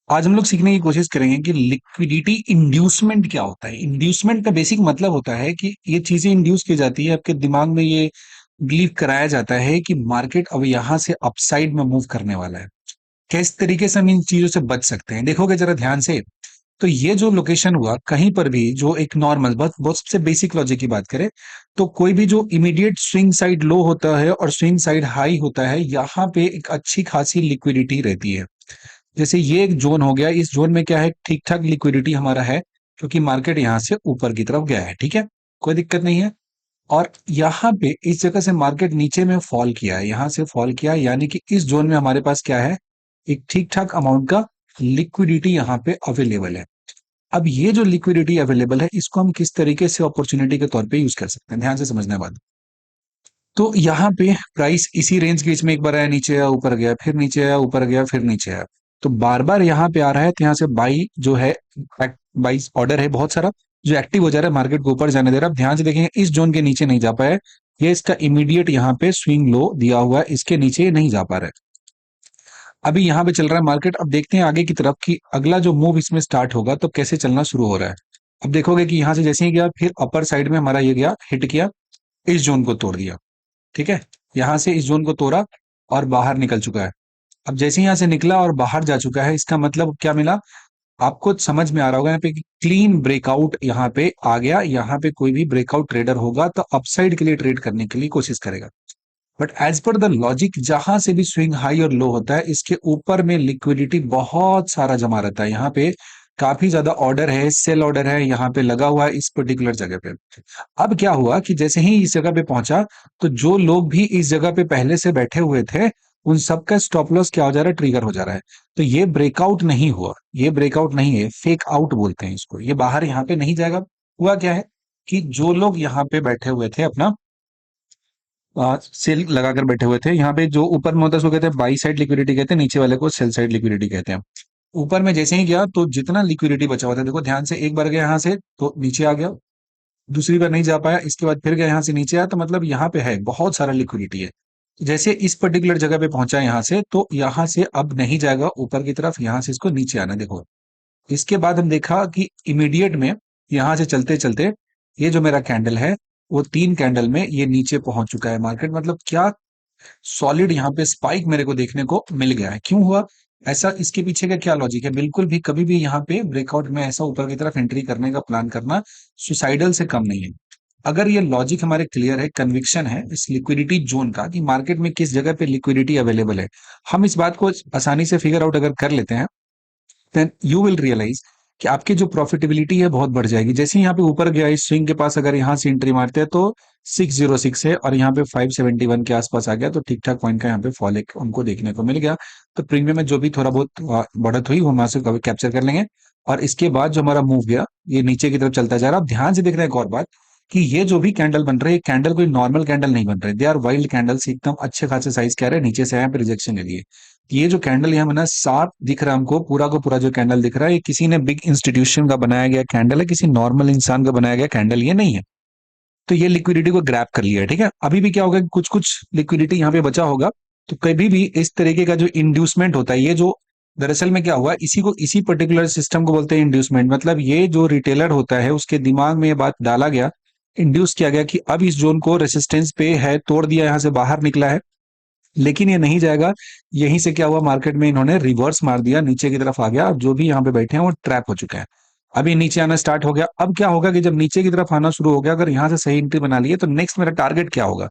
आज हम लोग सीखने की कोशिश करेंगे कि लिक्विडिटी इंड्यूसमेंट क्या होता है। इंड्यूसमेंट का बेसिक मतलब होता है कि ये चीजें इंड्यूस की जाती है, आपके दिमाग में ये बिलीव कराया जाता है कि मार्केट अब यहाँ से अपसाइड में मूव करने वाला है। किस तरीके से हम इन चीजों से बच सकते हैं, देखोगे जरा ध्यान से। तो ये जो लोकेशन हुआ, कहीं पर भी जो एक नॉर्मल, बहुत बहुत सबसे बेसिक लॉजिक की बात करें, तो कोई भी जो इमीडिएट स्विंग साइड लो होता है और स्विंग साइड हाई होता है, यहाँ पे एक अच्छी खासी लिक्विडिटी रहती है। जैसे ये एक जोन हो गया, इस जोन में क्या है, ठीक ठाक लिक्विडिटी हमारा है, क्योंकि मार्केट यहाँ से ऊपर की तरफ गया है। ठीक है, कोई दिक्कत नहीं है। और यहाँ पे इस जगह से मार्केट नीचे में फॉल किया है, यहाँ से फॉल किया है, यानी कि इस जोन में हमारे पास क्या है, एक ठीक ठाक अमाउंट का लिक्विडिटी यहाँ पे अवेलेबल है। अब ये जो लिक्विडिटी अवेलेबल है, इसको हम किस तरीके से अपॉर्चुनिटी के तौर पे यूज कर सकते हैं, ध्यान से समझना बात। तो यहाँ पे प्राइस इसी रेंज के बीच में एक बार आया, नीचे आया, ऊपर गया, फिर नीचे आया, ऊपर गया, फिर नीचे आया। तो बार बार यहाँ पे आ रहा है, तो यहाँ से बाई जो है, बाई ऑर्डर है बहुत सारा, जो एक्टिव हो जा रहा है, मार्केट को ऊपर जाने दे रहा है। अब ध्यान से देखेंगे, इस जोन के नीचे नहीं जा पाया, ये इसका इमीडिएट यहाँ पे स्विंग लो दिया हुआ है, इसके नीचे ये नहीं जा पा रहा है। अभी यहाँ पे चल रहा है मार्केट, अब देखते हैं आगे की तरफ कि अगला जो मूव इसमें स्टार्ट होगा तो कैसे चलना शुरू हो रहा है। अब देखोगे कि यहाँ से जैसे ही गया, फिर अपर साइड में हमारा ये गया, हिट किया, इस जोन को तोड़ दिया। ठीक है, यहां से इस जोन को तोड़ा और बाहर निकल चुका है। अब जैसे ही यहां से निकला और बाहर जा चुका है, इसका मतलब क्या मिला, आपको समझ में आ रहा होगा यहाँ पे कि क्लीन ब्रेकआउट यहाँ पे आ गया। यहाँ पे कोई भी ब्रेकआउट ट्रेडर होगा तो अपसाइड के लिए ट्रेड करने के लिए कोशिश करेगा। But as per the logic, जहां से भी स्विंग हाई और लो होता है, इसके ऊपर में लिक्विडिटी बहुत सारा जमा रहता है। यहाँ पे काफी ज्यादा ऑर्डर है, सेल ऑर्डर है, यहाँ पे लगा हुआ है इस पर्टिकुलर जगह पे। अब क्या हुआ कि जैसे ही इस जगह पे पहुंचा, तो जो लोग भी इस जगह पे पहले से बैठे हुए थे, उन सबका स्टॉप लॉस क्या हो जा रहा है, ट्रिगर हो जा रहा है। तो ये ब्रेकआउट नहीं हुआ, ये ब्रेकआउट नहीं है, फेक आउट बोलते हैं इसको, ये बाहर यहाँ पे नहीं जाएगा। हुआ क्या है कि जो लोग यहाँ पे बैठे हुए थे, अपना सेल लगाकर बैठे हुए थे, यहाँ पे जो ऊपर में होता है उसको कहते हैं बाई साइड लिक्विडिटी कहते हैं, नीचे वाले को सेल साइड लिक्विडिटी कहते हैं। ऊपर में जैसे ही गया, तो जितना लिक्विडिटी बचा हुआ था, देखो ध्यान से, एक बार गया यहाँ से तो नीचे आ गया, दूसरी बार नहीं जा पाया, इसके बाद फिर गया यहाँ से नीचे आया, तो मतलब यहाँ पे है बहुत सारा लिक्विडिटी है। जैसे इस पर्टिकुलर जगह पे पहुंचा यहाँ से, तो यहाँ से अब नहीं जाएगा ऊपर की तरफ, यहाँ से इसको नीचे आना। देखो, इसके बाद हम देखा कि इमीडिएट में यहाँ से चलते चलते, ये जो मेरा कैंडल है, वो 3 कैंडल में ये नीचे पहुंच चुका है मार्केट। मतलब क्या सॉलिड यहाँ पे स्पाइक मेरे को देखने को मिल गया है। क्यों हुआ ऐसा, इसके पीछे का क्या लॉजिक है, बिल्कुल भी कभी भी यहाँ पे ब्रेकआउट में ऐसा ऊपर की तरफ एंट्री करने का प्लान करना सुसाइडल से कम नहीं है। अगर ये लॉजिक हमारे क्लियर है, कन्विक्शन है इस लिक्विडिटी जोन का, कि मार्केट में किस जगह पे लिक्विडिटी अवेलेबल है, हम इस बात को आसानी से फिगर आउट अगर कर लेते हैं, देन यू विल रियलाइज कि आपकी जो प्रॉफिटेबिलिटी है बहुत बढ़ जाएगी। जैसे ही यहाँ पे ऊपर गया, इस स्विंग के पास अगर यहाँ से एंट्री मारते हैं, तो 606 है, और यहाँ पे 571 के आसपास आ गया, तो ठीक ठाक पॉइंट का यहाँ पे फॉल एक उनको देखने को मिल गया। तो प्रीमियम में जो भी थोड़ा बहुत बढ़त हुई, वो हम से कैप्चर कर लेंगे। और इसके बाद जो हमारा मूव गया, ये नीचे की तरफ चलता जा रहा है। अब ध्यान से देख रहे हैं एक और बात, कि ये जो भी कैंडल बन रहे हैं, कैंडल कोई नॉर्मल कैंडल नहीं बन रहे, दे आर वाइल्ड कैंडल्स, एकदम अच्छे खासे साइज के आ रहे हैं, नीचे से आए पे रिजेक्शन के लिए। ये जो कैंडल यहाँ बना साफ दिख रहा है हमको, पूरा का पूरा जो कैंडल दिख रहा है, ये किसी ने बिग इंस्टीट्यूशन का बनाया गया कैंडल है, किसी नॉर्मल इंसान का बनाया गया कैंडल ये नहीं है। तो ये लिक्विडिटी को ग्रैब कर लिया है। ठीक है, अभी भी क्या होगा, कुछ कुछ लिक्विडिटी यहाँ पे बचा होगा। तो कभी भी इस तरीके का जो इंड्यूसमेंट होता है, ये जो दरअसल में क्या हुआ, इसी को, इसी पर्टिकुलर सिस्टम को बोलते हैं इंड्यूसमेंट। मतलब ये जो रिटेलर होता है, उसके दिमाग में ये बात डाला गया, इंड्यूस किया गया कि अब इस जोन को रेसिस्टेंस पे है, तोड़ दिया, यहाँ से बाहर निकला है, लेकिन ये नहीं जाएगा। यहीं से क्या हुआ, मार्केट में इन्होंने रिवर्स मार दिया, नीचे की तरफ आ गया। अब जो भी यहाँ पे बैठे हैं वो ट्रैप हो चुके हैं। अभी नीचे आना स्टार्ट हो गया। अब क्या होगा कि जब नीचे की तरफ आना शुरू हो गया, अगर यहाँ से सही एंट्री बना लिए, तो नेक्स्ट मेरा टारगेट क्या होगा।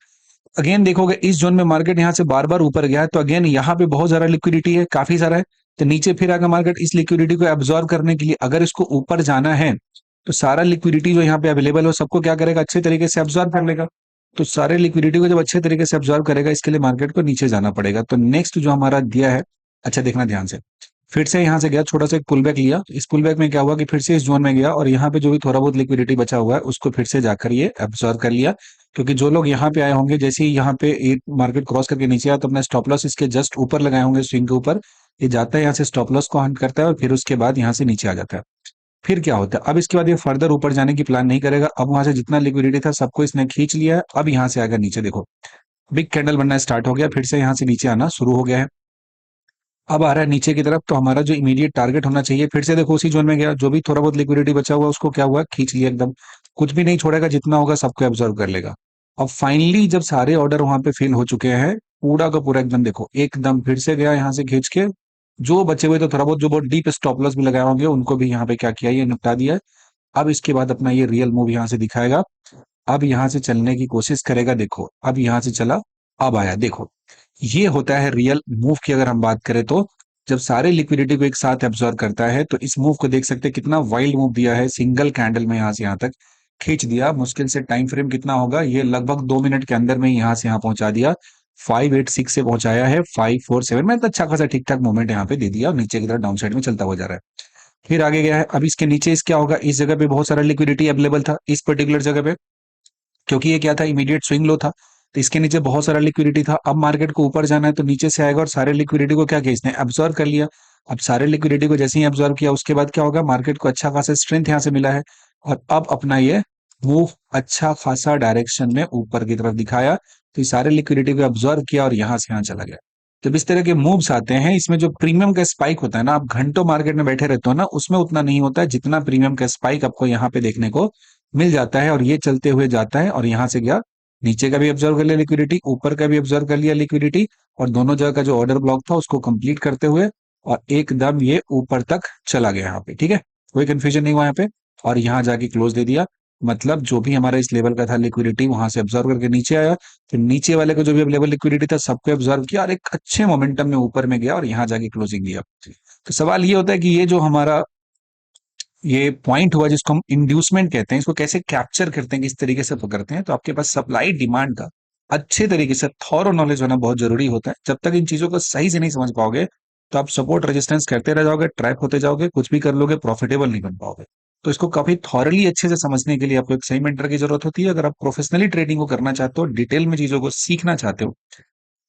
अगेन देखोगे, इस जोन में मार्केट यहाँ से बार बार ऊपर गया है, तो अगेन यहाँ पे बहुत सारा लिक्विडिटी है, काफी सारा है। तो नीचे फिर आकर मार्केट इस लिक्विडिटी को एब्जॉर्व करने के लिए, अगर इसको ऊपर जाना है, तो सारा लिक्विडिटी जो यहाँ पे अवेलेबल हो, सबको क्या करेगा, अच्छे तरीके से एब्जॉर्व कर लेगा। तो सारे लिक्विडिटी को जब अच्छे तरीके से एब्जॉर्व करेगा, इसके लिए मार्केट को नीचे जाना पड़ेगा। तो नेक्स्ट जो हमारा दिया है, अच्छा देखना ध्यान से, फिर से यहाँ से गया, छोटा सा एक पुल बैक लिया। इस पुल बैक में क्या हुआ कि फिर से इस जोन में गया, और यहाँ पे जो भी थोड़ा बहुत लिक्विडिटी बचा हुआ है, उसको फिर से जाकर ये एब्जॉर्व कर लिया। क्योंकि जो लोग यहाँ पे आए होंगे, जैसे ही यहाँ पे एक मार्केट क्रॉस करके नीचे आया, तो अपना स्टॉप लॉस इसके जस्ट ऊपर लगाए होंगे, स्विंग के ऊपर। ये जाता है यहाँ से, स्टॉप लॉस को हंट करता है, और फिर उसके बाद यहाँ से नीचे आ जाता है। फिर क्या होता है, अब इसके बाद ये फर्दर ऊपर जाने की प्लान नहीं करेगा। अब वहां से जितना लिक्विडिटी था, सबको इसने खींच लिया है। अब यहाँ से आकर नीचे देखो, बिग कैंडल बनना स्टार्ट हो गया, फिर से यहाँ से नीचे आना शुरू हो गया है। अब आ रहा है नीचे की तरफ, तो हमारा जो इमीडिएट टारगेट होना चाहिए, फिर से देखो उसी जोन में गया, जो भी थोड़ा बहुत लिक्विडिटी बचा हुआ उसको क्या हुआ, खींच लिया एकदम, कुछ भी नहीं छोड़ेगा, जितना होगा सबको एब्जॉर्व कर लेगा। अब फाइनली जब सारे ऑर्डर वहां पे फिल हो चुके हैं, पूरा का पूरा एकदम देखो, एकदम फिर से गया यहाँ से खींच के, जो बचे हुए तो थोड़ा बहुत जो बहुत डीप स्टॉप लॉस भी लगाए होंगे उनको भी यहाँ पे क्या किया, ये निपटा दिया है। अब इसके बाद अपना ये रियल मूव यहाँ से दिखाएगा। अब यहाँ से चलने की कोशिश करेगा, देखो अब यहाँ से चला, अब आया देखो। ये होता है रियल मूव की अगर हम बात करें तो, जब सारे लिक्विडिटी को एक साथ एब्जॉर्ब करता है, तो इस मूव को देख सकते हैं कितना वाइल्ड मूव दिया है, सिंगल कैंडल में यहाँ से यहाँ तक खींच दिया। मुश्किल से टाइम फ्रेम कितना होगा, ये लगभग 2 मिनट के अंदर में यहाँ से यहाँ पहुंचा दिया। 586 से पहुंचाया है 547 में, तो अच्छा खासा ठीक ठाक मूवमेंट यहाँ पे दे दिया और नीचे की तरफ डाउन साइड में चलता हुआ जा रहा है। फिर आगे गया है, अब इसके नीचे इस क्या होगा, इस जगह पे बहुत सारा लिक्विडिटी अवेलेबल था इस पर्टिकुलर जगह पे, क्योंकि ये क्या था, इमीडिएट स्विंग लो था, तो इसके नीचे बहुत सारा लिक्विडिटी था। अब मार्केट को ऊपर जाना है तो नीचे से आएगा और सारे लिक्विडिटी को क्या किया इसने, एब्जॉर्व कर लिया। अब सारे लिक्विडिटी को जैसे ही एब्जॉर्व किया उसके बाद क्या होगा, मार्केट को अच्छा खासा स्ट्रेंथ यहाँ से मिला है, और अब अपना ये मूव अच्छा खासा डायरेक्शन में ऊपर की तरफ दिखाया, तो ये सारे लिक्विडिटी को एब्जॉर्व किया और यहाँ से यहाँ चला गया। जब इस तरह के मूव्स आते हैं, इसमें जो प्रीमियम का स्पाइक होता है ना, आप घंटों मार्केट में बैठे रहते हो ना, उसमें उतना नहीं होता है जितना प्रीमियम का स्पाइक आपको यहाँ पे देखने को मिल जाता है। और ये चलते हुए जाता है और यहाँ से गया, नीचे का भी ऑब्जर्व कर लिया लिक्विडिटी, ऊपर का भी ऑब्जर्व कर लिया लिक्विडिटी, और दोनों जगह का जो ऑर्डर ब्लॉक था उसको कंप्लीट करते हुए और एकदम ये ऊपर तक चला गया यहाँ पे, ठीक है, कोई कंफ्यूजन नहीं हुआ यहाँ पे। और यहाँ जाके क्लोज दे दिया, मतलब जो भी हमारा इस लेवल का था लिक्विडिटी वहां से ऑब्जर्व करके नीचे आया, फिर नीचे वाले को जो भी अवेलेबल लिक्विडिटी था सबको ऑब्जर्व किया और एक अच्छे मोमेंटम में ऊपर में गया और यहाँ जाके क्लोजिंग दिया। तो सवाल ये होता है कि ये जो हमारा ये पॉइंट हुआ जिसको हम इंड्यूसमेंट कहते हैं, इसको कैसे कैप्चर करते हैं, किस तरीके से पकड़ते हैं, तो आपके पास सप्लाई डिमांड का अच्छे तरीके से थॉरो नॉलेज होना बहुत जरूरी होता है। जब तक इन चीजों को सही से नहीं समझ पाओगे तो आप सपोर्ट रेजिस्टेंस करते रह जाओगे, ट्रैप होते जाओगे, कुछ भी कर लोगे, प्रॉफिटेबल नहीं बन पाओगे। तो इसको काफी थॉरली अच्छे से समझने के लिए आपको एक सही मेंटर की जरूरत होती है। अगर आप प्रोफेशनली ट्रेडिंग को करना चाहते हो, डिटेल में चीजों को सीखना चाहते हो,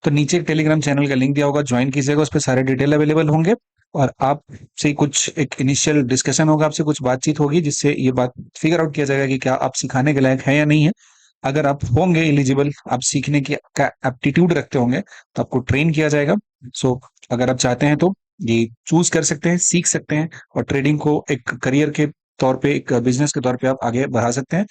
तो नीचे टेलीग्राम चैनल का लिंक दिया होगा, ज्वाइन कीजिएगा, उस पर सारे डिटेल अवेलेबल होंगे। और आपसे कुछ एक इनिशियल डिस्कशन होगा, आपसे कुछ बातचीत होगी जिससे ये बात फिगर आउट किया जाएगा कि क्या आप सिखाने के लायक है या नहीं है। अगर आप होंगे एलिजिबल, आप सीखने की का एप्टीट्यूड रखते होंगे, तो आपको ट्रेन किया जाएगा। सो अगर आप चाहते हैं तो ये चूज कर सकते हैं, सीख सकते हैं और ट्रेडिंग को एक करियर के तौर पे, एक बिजनेस के तौर पे आप आगे बढ़ा सकते हैं।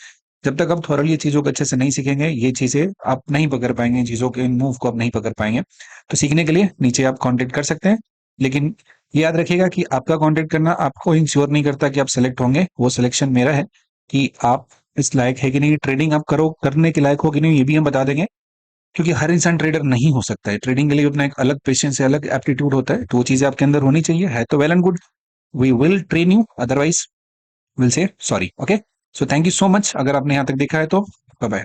जब तक आप थोरली ये चीजों को अच्छे से नहीं सीखेंगे, ये चीजें आप नहीं पकड़ पाएंगे, इन चीजों के इन मूव को आप नहीं पकड़ पाएंगे। तो सीखने के लिए नीचे आप कांटेक्ट कर सकते हैं, लेकिन ये याद रखिएगा कि आपका कांटेक्ट करना आपको इंश्योर नहीं करता कि आप सेलेक्ट होंगे। वो सिलेक्शन मेरा है कि आप इस लायक है कि नहीं, ट्रेडिंग आप करो, करने के लायक हो कि नहीं, ये भी हम बता देंगे। क्योंकि हर इंसान ट्रेडर नहीं हो सकता है, ट्रेडिंग के लिए अपना एक अलग पेशेंस है, अलग एप्टीट्यूड होता है, तो वो चीजें आपके अंदर होनी चाहिए, है तो well and good, we will train you, otherwise will say sorry. Okay, so thank you so much, अगर आपने यहाँ तक देखा है तो बाय बाय।